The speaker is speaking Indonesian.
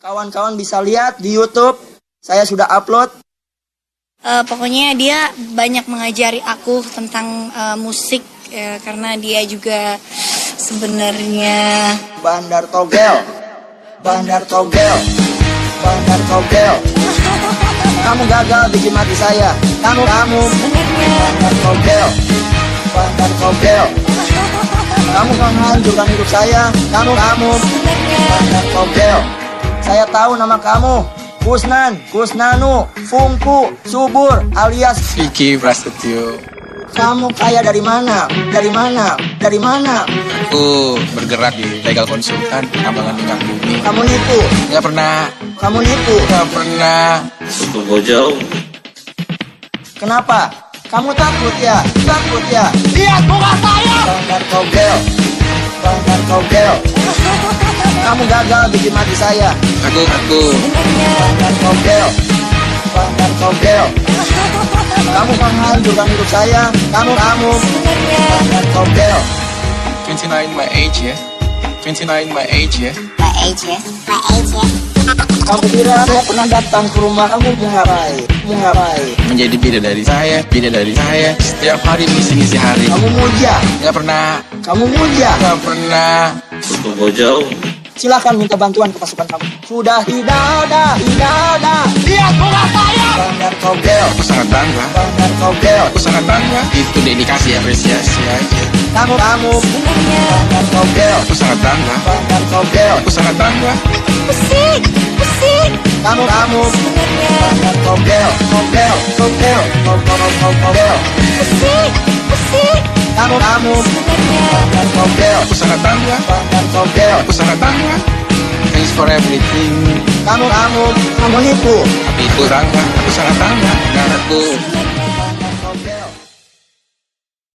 Kawan-kawan bisa lihat di YouTube, saya sudah upload. Pokoknya dia banyak mengajari aku tentang musik karena dia juga sebenarnya Bandar Togel, Bandar Togel, Bandar Togel. Kamu gagal bikin mati saya. Kamu sebenarnya Bandar Togel, Bandar Togel. Kamu menghancurkan hidup saya. Kamu sebenarnya Bandar Togel. Saya tahu nama kamu. Kusnan, Kusnanu, Fungku, Subur, alias Vicky Prasetyo. kamu kaya dari mana? Dari mana? Dari mana? Aku bergerak di legal konsultan penambangan minyak bumi. Kamu nipu. Nggak pernah, Kamu nipu. nggak pernah. Tunggu jauh. Kenapa? Kamu takut ya? Takut ya? lihat muka saya. Bandar Togel, Bandar Togel. Kamu gagal bikin mati saya. Aku Bandar Togel, Bandar Togel. Kamu menghancurkan hidup saya. Kamu Bandar Togel. 29 my age ya. 29 my age ya. Kamu kira saya pernah datang ke rumah kamu mengapai? Mengapai? Menjadi bidadari saya, bidadari saya. Setiap hari misi-misi hari. Kamu muja. Nggak pernah, Kamu muja. nggak pernah. Tunggu jauh. Silakan minta bantuan ke pasukan kamu. Sudah tidak ada, tidak ada. Lihat muka saya. Bandar Togel, Aku sangat bangga. Bandar Togel. Aku sangat bangga. Itu dedikasi apresiasi aja. Kamu Bandar Togel, Aku sangat bangga. Bandar Togel. Aku sangat bangga. Pusing, pusing. Kamu Bandar Togel, Togel, Togel, Togel. Pusing, pusing. Kamu Bandar Togel, Aku sangat bangga. Bandar Togel. Aku sangat bangga. Thanks for everything. Kamu nipu. Tapi itu bangga. Aku sangat bangga. Dan aku